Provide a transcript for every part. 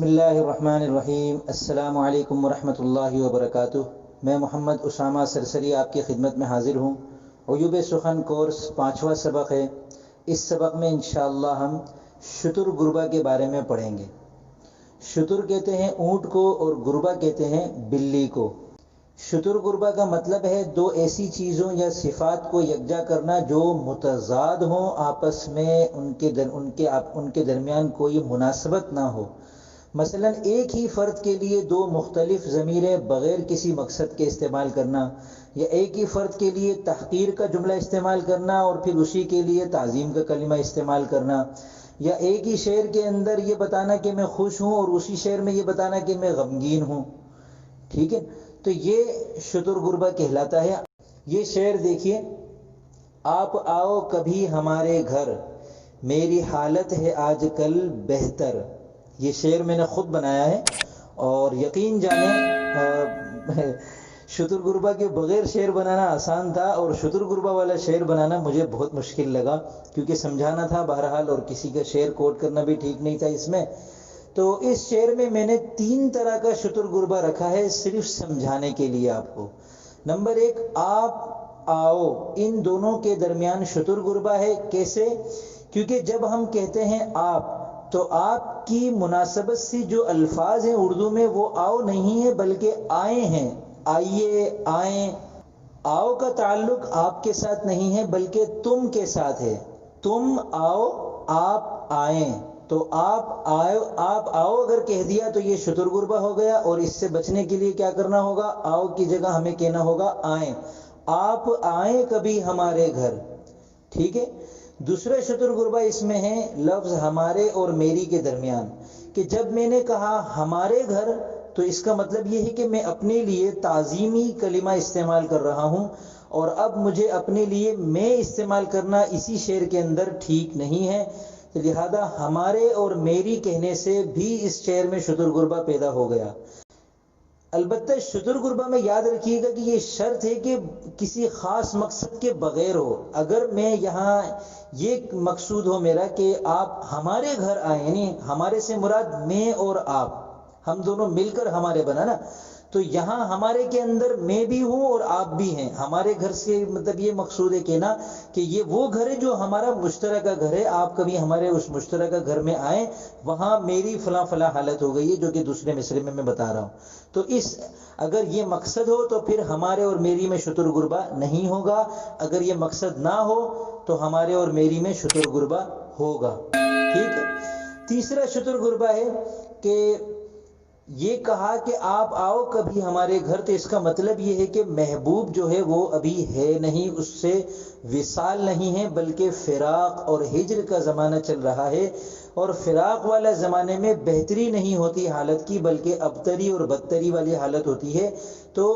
بسم اللہ الرحمن الرحیم۔ السلام علیکم ورحمۃ اللہ وبرکاتہ۔ میں محمد اسامہ سرسری آپ کی خدمت میں حاضر ہوں۔ عیوب سخن کورس 5واں سبق ہے۔ اس سبق میں انشاءاللہ ہم شتر گربہ کے بارے میں پڑھیں گے۔ شتر کہتے ہیں اونٹ کو اور گربہ کہتے ہیں بلی کو۔ شتر گربہ کا مطلب ہے دو ایسی چیزوں یا صفات کو یکجا کرنا جو متضاد ہوں، آپس میں ان کے درمیان کوئی مناسبت نہ ہو۔ مثلا ایک ہی فرد کے لیے دو مختلف ضمیریں بغیر کسی مقصد کے استعمال کرنا، یا ایک ہی فرد کے لیے تحقیر کا جملہ استعمال کرنا اور پھر اسی کے لیے تعظیم کا کلمہ استعمال کرنا، یا ایک ہی شعر کے اندر یہ بتانا کہ میں خوش ہوں اور اسی شعر میں یہ بتانا کہ میں غمگین ہوں۔ ٹھیک ہے، تو یہ شتر گربہ کہلاتا ہے۔ یہ شعر دیکھیے، آپ آؤ کبھی ہمارے گھر، میری حالت ہے آج کل بہتر۔ یہ شعر میں نے خود بنایا ہے، اور یقین جانیں شتر گربہ کے بغیر شعر بنانا آسان تھا، اور شتر گربہ والا شعر بنانا مجھے بہت مشکل لگا، کیونکہ سمجھانا تھا بہرحال، اور کسی کا شعر کوٹ کرنا بھی ٹھیک نہیں تھا اس میں۔ تو اس شعر میں نے 3 طرح کا شتر گربہ رکھا ہے صرف سمجھانے کے لیے آپ کو۔ نمبر 1، آپ آؤ، ان دونوں کے درمیان شتر گربہ ہے۔ کیسے؟ کیونکہ جب ہم کہتے ہیں آپ، تو آپ کی مناسبت سے جو الفاظ ہیں اردو میں وہ آؤ نہیں ہے بلکہ آئے ہیں۔ آئیے، آئیں۔ آؤ کا تعلق آپ کے ساتھ نہیں ہے بلکہ تم کے ساتھ ہے۔ تم آؤ، آپ آئیں۔ تو آپ آؤ اگر کہہ دیا تو یہ شتر گربہ ہو گیا، اور اس سے بچنے کے لیے کیا کرنا ہوگا؟ آؤ کی جگہ ہمیں کہنا ہوگا آئیں۔ آپ آئیں کبھی ہمارے گھر۔ ٹھیک ہے۔ دوسرا شتر گربہ اس میں ہے لفظ ہمارے اور میری کے درمیان، کہ جب میں نے کہا ہمارے گھر، تو اس کا مطلب یہ ہے کہ میں اپنے لیے تعظیمی کلمہ استعمال کر رہا ہوں، اور اب مجھے اپنے لیے میں استعمال کرنا اسی شعر کے اندر ٹھیک نہیں ہے، لہذا ہمارے اور میری کہنے سے بھی اس شعر میں شتر گربہ پیدا ہو گیا۔ البتہ شتر گربہ میں یاد رکھیے گا کہ یہ شرط ہے کہ کسی خاص مقصد کے بغیر ہو۔ اگر میں یہاں یہ مقصود ہو میرا کہ آپ ہمارے گھر آئیں، یعنی ہمارے سے مراد میں اور آپ، ہم دونوں مل کر ہمارے بنا نا، تو یہاں ہمارے کے اندر میں بھی ہوں اور آپ بھی ہیں۔ ہمارے گھر سے مطلب یہ مقصود ہے کہنا کہ یہ وہ گھر ہے جو ہمارا مشترکہ گھر ہے، آپ کبھی ہمارے اس مشترکہ گھر میں آئیں، وہاں میری فلاں فلاں حالت ہو گئی ہے، جو کہ دوسرے مصرے میں بتا رہا ہوں۔ تو اگر یہ مقصد ہو تو پھر ہمارے اور میری میں شتر گربہ نہیں ہوگا، اگر یہ مقصد نہ ہو تو ہمارے اور میری میں شتر گربہ ہوگا۔ ٹھیک ہے۔ تیسرا شتر گربہ ہے کہ یہ کہا کہ آپ آؤ کبھی ہمارے گھر، تو اس کا مطلب یہ ہے کہ محبوب جو ہے وہ ابھی ہے نہیں، اس سے وصال نہیں ہے، بلکہ فراق اور ہجر کا زمانہ چل رہا ہے، اور فراق والا زمانے میں بہتری نہیں ہوتی حالت کی، بلکہ ابتری اور بدتری والی حالت ہوتی ہے۔ تو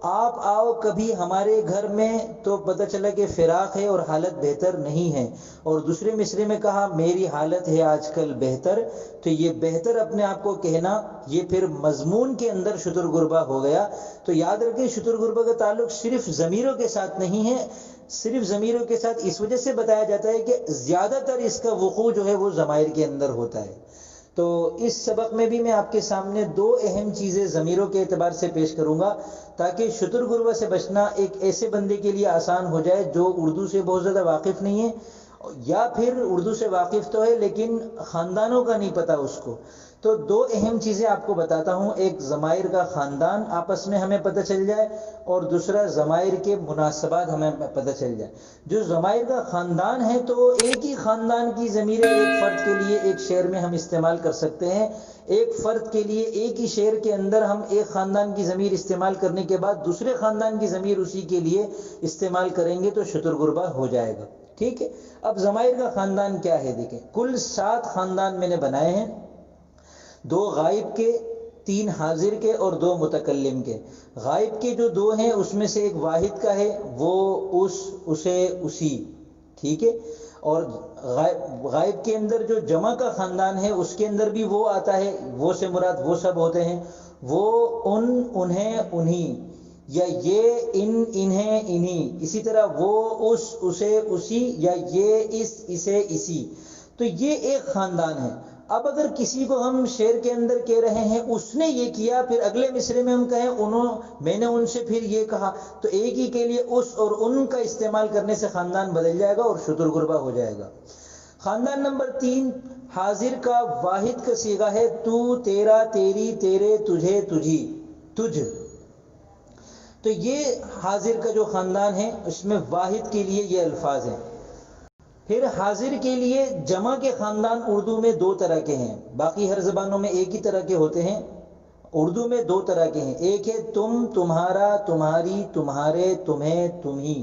آپ آؤ کبھی ہمارے گھر میں، تو پتہ چلا کہ فراق ہے اور حالت بہتر نہیں ہے۔ اور دوسرے مصرے میں کہا میری حالت ہے آج کل بہتر، تو یہ بہتر اپنے آپ کو کہنا، یہ پھر مضمون کے اندر شتر گربہ ہو گیا۔ تو یاد رکھیں شتر گربہ کا تعلق صرف ضمیروں کے ساتھ نہیں ہے، صرف ضمیروں کے ساتھ اس وجہ سے بتایا جاتا ہے کہ زیادہ تر اس کا وقوع جو ہے وہ ضمائر کے اندر ہوتا ہے۔ تو اس سبق میں بھی میں آپ کے سامنے 2 اہم چیزیں ضمیروں کے اعتبار سے پیش کروں گا، تاکہ شتر گربہ سے بچنا ایک ایسے بندے کے لیے آسان ہو جائے جو اردو سے بہت زیادہ واقف نہیں ہے، یا پھر اردو سے واقف تو ہے لیکن خاندانوں کا نہیں پتہ اس کو۔ تو 2 اہم چیزیں آپ کو بتاتا ہوں، ایک ضمائر کا خاندان آپس میں ہمیں پتہ چل جائے، اور دوسرا ضمائر کے مناسبات ہمیں پتہ چل جائے۔ جو ضمائر کا خاندان ہے تو ایک ہی خاندان کی ضمیریں ایک فرد کے لیے ایک شعر میں ہم استعمال کر سکتے ہیں۔ ایک فرد کے لیے ایک ہی شعر کے اندر ہم ایک خاندان کی ضمیر استعمال کرنے کے بعد دوسرے خاندان کی ضمیر اسی کے لیے استعمال کریں گے تو شتر گربہ ہو جائے گا۔ ٹھیک ہے۔ اب ضمائر کا خاندان کیا ہے دیکھیں، کل 7 خاندان میں نے بنائے ہیں، 2 غائب کے، 3 حاضر کے اور 2 متکلم کے۔ غائب کے جو 2 ہیں اس میں سے ایک واحد کا ہے، وہ اس، اسے، اسی۔ ٹھیک ہے۔ اور غائب کے اندر جو جمع کا خاندان ہے اس کے اندر بھی وہ آتا ہے، وہ سے مراد وہ سب ہوتے ہیں، وہ، ان، انہیں، انہی، یا یہ، ان، انہیں، انہی۔ اسی طرح وہ، اس، اسے، اسی، یا یہ، اس، اسے، اسی۔ تو یہ ایک خاندان ہے۔ اب اگر کسی کو ہم شعر کے اندر کہہ رہے ہیں اس نے یہ کیا، پھر اگلے مصرے میں ہم کہیں میں نے ان سے پھر یہ کہا، تو ایک ہی کے لیے اس اور ان کا استعمال کرنے سے خاندان بدل جائے گا اور شتر غربا ہو جائے گا۔ خاندان نمبر 3 حاضر کا واحد کا صیغہ ہے تو، تیرا، تیری، تیرے، تجھے، تجھی، تجھ۔ تو یہ حاضر کا جو خاندان ہے اس میں واحد کے لیے یہ الفاظ ہیں۔ پھر حاضر کے لیے جمع کے خاندان اردو میں 2 طرح کے ہیں، باقی ہر زبانوں میں ایک ہی طرح کے ہوتے ہیں، اردو میں 2 طرح کے ہیں۔ ایک ہے تم، تمہارا، تمہاری، تمہارے، تمہیں، تمہی،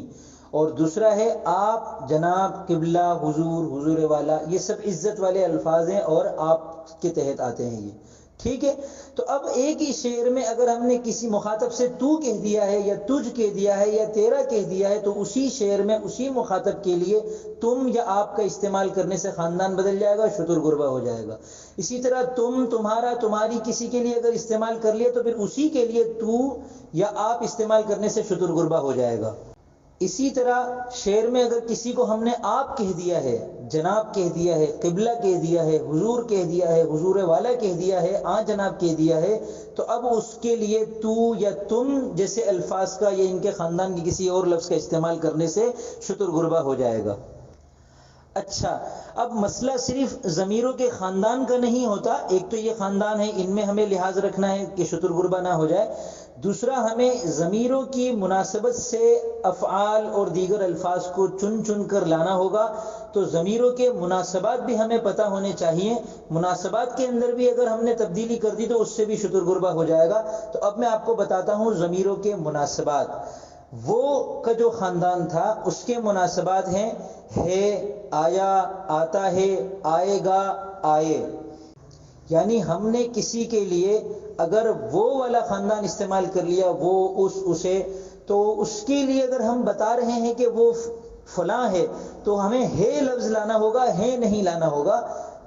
اور دوسرا ہے آپ، جناب، قبلہ، حضور، حضور والا۔ یہ سب عزت والے الفاظ ہیں اور آپ کے تحت آتے ہیں یہ، ٹھیک ہے۔ تو اب ایک ہی شعر میں اگر ہم نے کسی مخاطب سے تو کہہ دیا ہے یا تجھ کہہ دیا ہے یا تیرا کہہ دیا ہے، تو اسی شعر میں اسی مخاطب کے لیے تم یا آپ کا استعمال کرنے سے خاندان بدل جائے گا، شتر غربا ہو جائے گا۔ اسی طرح تم، تمہارا، تمہاری کسی کے لیے اگر استعمال کر لیا تو پھر اسی کے لیے تو یا آپ استعمال کرنے سے شتر غربا ہو جائے گا۔ اسی طرح شعر میں اگر کسی کو ہم نے آپ کہہ دیا ہے، جناب کہہ دیا ہے، قبلہ کہہ دیا ہے، حضور کہہ دیا ہے، حضور والا کہہ دیا ہے، جناب کہہ دیا ہے، تو اب اس کے لیے تو یا تم جیسے الفاظ کا یا ان کے خاندان کے کسی اور لفظ کا استعمال کرنے سے شتر غربا ہو جائے گا۔ اچھا، اب مسئلہ صرف ضمیروں کے خاندان کا نہیں ہوتا، ایک تو یہ خاندان ہے، ان میں ہمیں لحاظ رکھنا ہے کہ شتر غربا نہ ہو جائے، دوسرا ہمیں ضمیروں کی مناسبت سے افعال اور دیگر الفاظ کو چن چن کر لانا ہوگا، تو ضمیروں کے مناسبات بھی ہمیں پتہ ہونے چاہیے۔ مناسبات کے اندر بھی اگر ہم نے تبدیلی کر دی تو اس سے بھی شتر غربا ہو جائے گا۔ تو اب میں آپ کو بتاتا ہوں ضمیروں کے مناسبات۔ وہ کا جو خاندان تھا اس کے مناسبات ہیں ہے، آیا، آتا ہے، آئے گا، آئے۔ یعنی ہم نے کسی کے لیے اگر وہ والا خاندان استعمال کر لیا، وہ، اس، اسے، تو اس کے لیے اگر ہم بتا رہے ہیں کہ وہ فلاں ہے تو ہمیں ہے لفظ لانا ہوگا، ہے نہیں لانا ہوگا،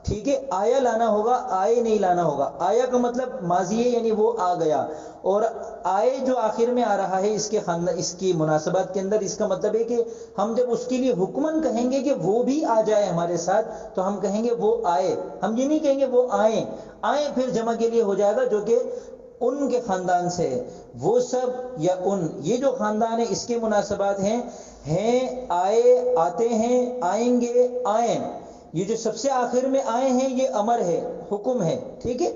ٹھیک ہے۔ آیا لانا ہوگا، آئے نہیں لانا ہوگا۔ آیا کا مطلب ماضی ہے، یعنی وہ آ گیا، اور آئے جو آخر میں آ رہا ہے اس کے خاندان، اس کی مناسبات کے اندر، اس کا مطلب ہے کہ ہم جب اس کے لیے حکمن کہیں گے کہ وہ بھی آ جائے ہمارے ساتھ تو ہم کہیں گے وہ آئے، ہم یہ نہیں کہیں گے وہ آئیں۔ آئیں پھر جمع کے لیے ہو جائے گا جو کہ ان کے خاندان سے ہے، وہ سب یا ان، یہ جو خاندان ہے اس کے مناسبات ہیں آئے، آتے ہیں، آئیں گے، آئیں۔ یہ جو سب سے آخر میں آئے ہیں یہ امر ہے، حکم ہے، ٹھیک ہے۔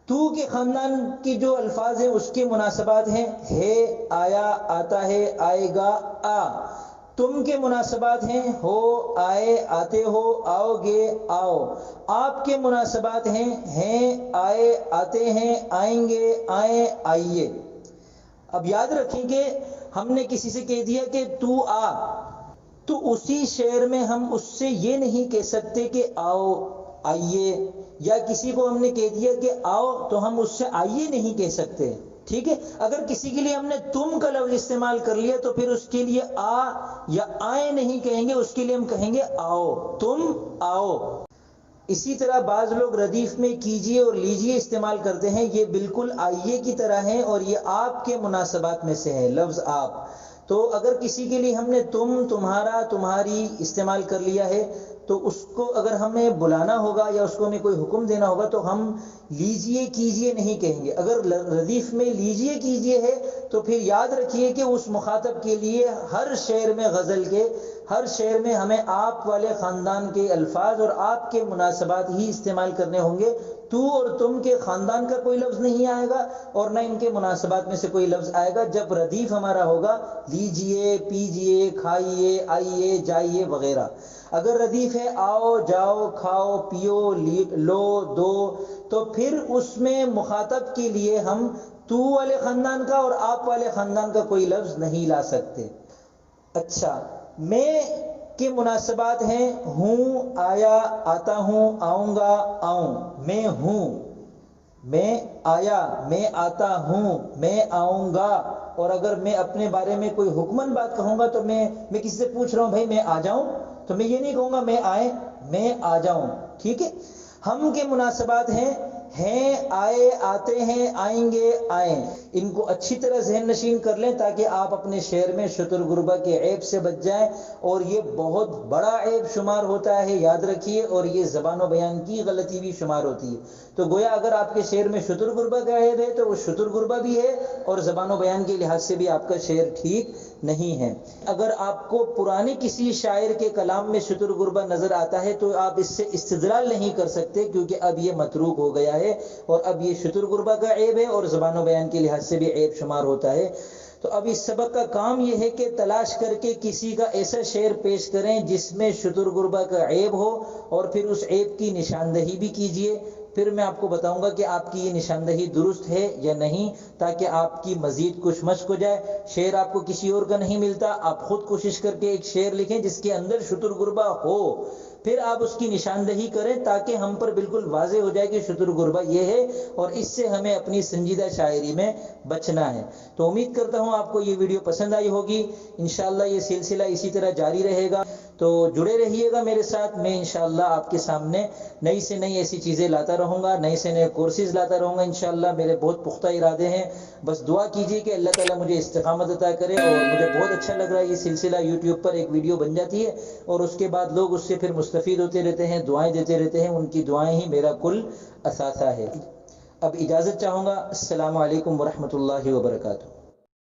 تو کے خاندان کی جو الفاظ ہیں اس کے مناسبات ہیں ہے، آیا، آتا ہے، آئے گا، آ۔ تم کے مناسبات ہیں ہو، آئے، آتے ہو، آؤ گے، آؤ۔ آپ کے مناسبات ہیں آئے، آتے ہیں، آئیں گے، آئیں، آئیے۔ اب یاد رکھیں کہ ہم نے کسی سے کہہ دیا کہ تو آ، تو اسی شعر میں ہم اس سے یہ نہیں کہہ سکتے کہ آؤ، آئیے، یا کسی کو ہم نے کہہ دیا کہ آؤ تو ہم اس سے آئیے نہیں کہہ سکتے، ٹھیک ہے۔ اگر کسی کے لیے ہم نے تم کا لفظ استعمال کر لیا تو پھر اس کے لیے آ یا آئے نہیں کہیں گے، اس کے لیے ہم کہیں گے آؤ، تم آؤ۔ اسی طرح بعض لوگ ردیف میں کیجئے اور لیجئے استعمال کرتے ہیں، یہ بالکل آئیے کی طرح ہیں اور یہ آپ کے مناسبات میں سے ہے لفظ آپ۔ تو اگر کسی کے لیے ہم نے تم، تمہارا، تمہاری استعمال کر لیا ہے تو اس کو اگر ہمیں بلانا ہوگا یا اس کو ہمیں کوئی حکم دینا ہوگا تو ہم لیجئے کیجئے نہیں کہیں گے۔ اگر ردیف میں لیجئے کیجئے ہے تو پھر یاد رکھیے کہ اس مخاطب کے لیے ہر شعر میں، غزل کے ہر شعر میں ہمیں آپ والے خاندان کے الفاظ اور آپ کے مناسبات ہی استعمال کرنے ہوں گے۔ تو اور تم کے خاندان کا کوئی لفظ نہیں آئے گا اور نہ ان کے مناسبات میں سے کوئی لفظ آئے گا جب ردیف ہمارا ہوگا لیجئے، پیجئے، کھائیے، آئیے، جائیے وغیرہ۔ اگر ردیف ہے آؤ، جاؤ، کھاؤ، پیو، لو، دو، تو پھر اس میں مخاطب کے لیے ہم تو والے خاندان کا اور آپ والے خاندان کا کوئی لفظ نہیں لا سکتے۔ اچھا، میں کے مناسبات ہیں ہوں، آیا، آتا ہوں، آؤں گا، آؤں۔ میں ہوں، میں آیا، میں آتا ہوں، میں آؤں گا۔ اور اگر میں اپنے بارے میں کوئی حکمن بات کہوں گا تو میں کسی سے پوچھ رہا ہوں بھائی میں آ جاؤں، تو میں یہ نہیں کہوں گا میں آئے، میں آ جاؤں، ٹھیک ہے۔ ہم کے مناسبات ہیں آئے آتے ہیں آئیں گے آئیں، ان کو اچھی طرح ذہن نشین کر لیں تاکہ آپ اپنے شعر میں شتر غربا کے عیب سے بچ جائیں، اور یہ بہت بڑا عیب شمار ہوتا ہے، یاد رکھیے، اور یہ زبان و بیان کی غلطی بھی شمار ہوتی ہے۔ تو گویا اگر آپ کے شعر میں شتر غربا کا عیب ہے تو وہ شتر غربا بھی ہے، اور زبان و بیان کے لحاظ سے بھی آپ کا شعر ٹھیک نہیں ہے۔ اگر آپ کو پرانے کسی شاعر کے کلام میں شتر غربا نظر آتا ہے تو آپ اس سے استدلال نہیں کر سکتے، کیونکہ اب یہ متروک ہو گیا ہے، اور اب یہ شتر غربا کا عیب ہے اور زبان و بیان کے لحاظ سے بھی عیب شمار ہوتا ہے۔ تو اب اس سبق کا کام یہ ہے کہ تلاش کر کے کسی کا ایسا شعر پیش کریں جس میں شتر غربا کا عیب ہو، اور پھر اس عیب کی نشاندہی بھی کیجئے۔ پھر میں آپ کو بتاؤں گا کہ آپ کی یہ نشاندہی درست ہے یا نہیں، تاکہ آپ کی مزید کچھ مشق ہو جائے۔ شعر آپ کو کسی اور کا نہیں ملتا، آپ خود کوشش کر کے ایک شعر لکھیں جس کے اندر شتر غربا ہو، پھر آپ اس کی نشاندہی کریں تاکہ ہم پر بالکل واضح ہو جائے کہ شتر غربا یہ ہے، اور اس سے ہمیں اپنی سنجیدہ شاعری میں بچنا ہے۔ تو امید کرتا ہوں آپ کو یہ ویڈیو پسند آئی ہوگی، انشاءاللہ یہ سلسلہ اسی طرح جاری رہے گا، تو جڑے رہیے گا میرے ساتھ۔ میں انشاءاللہ آپ کے سامنے نئی سے نئی ایسی چیزیں لاتا رہوں گا، نئے سے نئے کورسز لاتا رہوں گا انشاءاللہ۔ میرے بہت پختہ ارادے ہیں، بس دعا کیجیے کہ اللہ تعالیٰ مجھے استقامت عطا کرے۔ اور مجھے بہت اچھا لگ رہا ہے، یہ سلسلہ یوٹیوب پر ایک ویڈیو بن جاتی ہے اور اس کے بعد لوگ اس سے پھر مستفید ہوتے رہتے ہیں، دعائیں دیتے رہتے ہیں، ان کی دعائیں ہی میرا کل اثاثہ ہے۔ اب اجازت چاہوں گا، السلام علیکم ورحمۃ اللہ وبرکاتہ۔